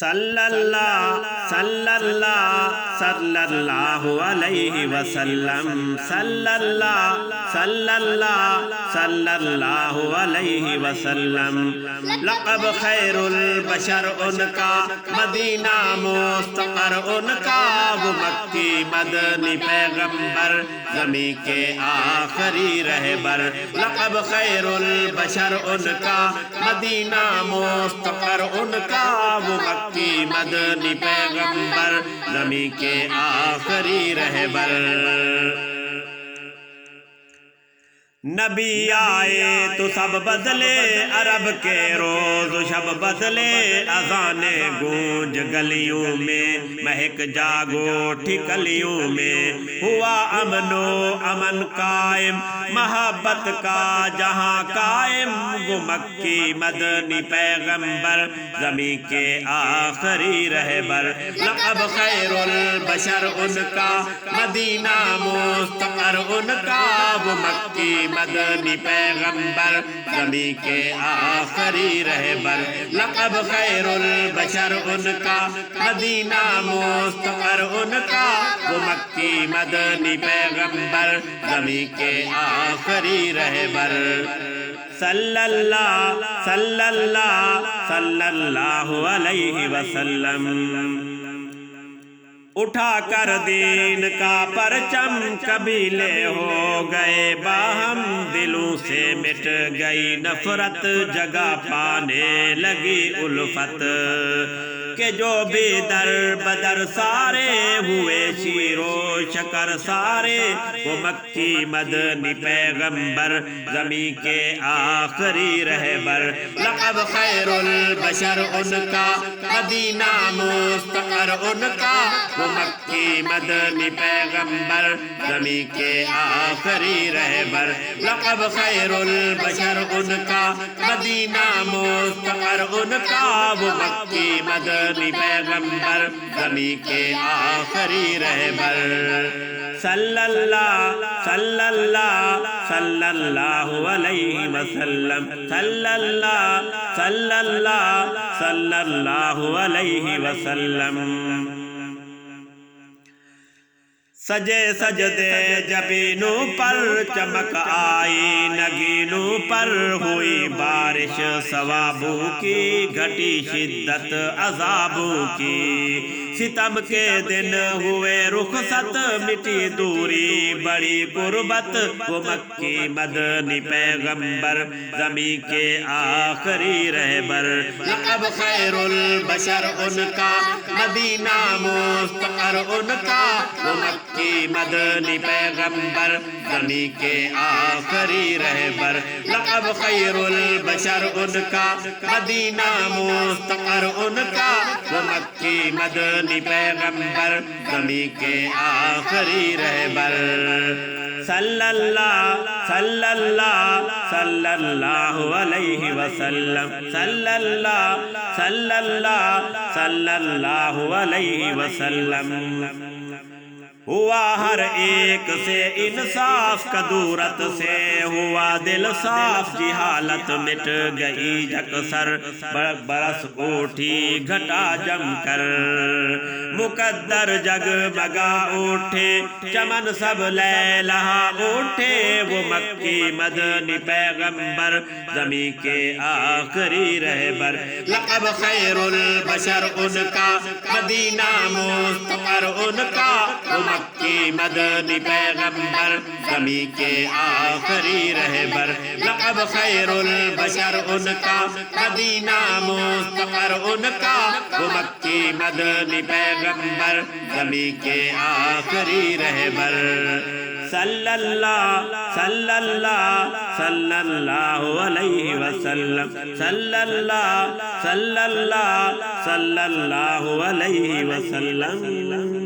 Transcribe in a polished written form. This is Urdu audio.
صلی اللہ علیہ وسلم، صلی اللہ علیہ وسلم۔ لقب خیر البشر ان کا، مدینہ مستقر ان کا، وہ مکی مدنی پیغمبر، زمین کے آخری رہبر۔ لقب خیر البشر ان کا، مدینہ مستقر ان کا، وہ مکی مدنی پیغمبر، زمین کے آخری رہبر۔ نبی آئے تو سب بدلے، عرب کے روز شب بدلے، اذانیں گونج گلیوں میں، مہک جاگو ٹھکلیوں میں، ہوا امن و امن قائم، محبت کا جہاں قائم، وہ مکی مدنی پیغمبر، زمین کے آخری رہبر۔ لقب خیر البشر ان کا، مدینہ مستقر ان کا، وہ مکی مدنی پیغمبر، زمین کے آخری رہبر۔ لقب خیر البشر ان کا، مدینہ مستقر ان کا، وہ مکی مدنی پیغمبر، زمین کے آخری رہبر۔ صلی اللہ علیہ وسلم۔ اٹھا کر دین کا پرچم، قبیلے ہو گئے باہم، دلوں سے مٹ گئی نفرت، جگہ پانے لگی الفت، کہ جو بھی در بدر سارے ہوئے شیر و شکر سارے، وہ مکی مدنی پیغمبر، زمین کے آخری رہبر۔ لقب خیر البشر ان کا، مدینہ مستقر ان کا، وہ مکی مدنی پیغمبر، زمین کے آخری رہبر۔ لقب خیر البشر ان کا، مدینہ مستقر ان کا، وہ مکی مدنی پیغمبر، زمین کے آخری رہبر۔ صلی اللہ علیہ وسلم، صلی اللہ علیہ وسلم۔ سجے سجدے جبینوں پر، چمک آئی نگینوں پر، ہوئی بارش ثوابوں کی، گھٹی شدت عذابوں کی، ستم کے دن ہوئے رخصت، مٹی دوری بڑی قربت، وہ مکی مدنی پیغمبر، زمین کے آخری رہبر۔ لقب خیر البشر ان کا، مدینہ مستقر ان کا، وہ مکی مدنی پیغمبر، زمین کے آخری رہبر۔ لقب خیر البشر ان کا، مدینہ مستقر ان کا، وہ مکی مدنی پیغمبر، زمین کے آخری رہبر۔ صلی اللہ علیہ وسلم، صلی اللہ علیہ وسلم۔ ہوا ہر ایک سے انصاف، کدورت سے ہوا دل صاف، جہالت مٹ گئی یکسر، برس اٹھی گھٹا جم کر، مقدر جگمگا اٹھے، چمن سب لہلہا اٹھے، وہ مکی مدنی پیغمبر، زمین کے آخری رہبر۔ لقب خیر البشر ان کا، مدینہ مستقر ان کا، وہ مکی مدنی پیغمبر، زمین کے آخری رہبر۔ لقب خیر البشر ان کا، مدینہ مستقر ان کا، وہ مکی مدنی پیغمبر، زمین کے آخری رہبر۔ صلی اللہ علیہ وسلم، صلی اللہ علیہ وسلم۔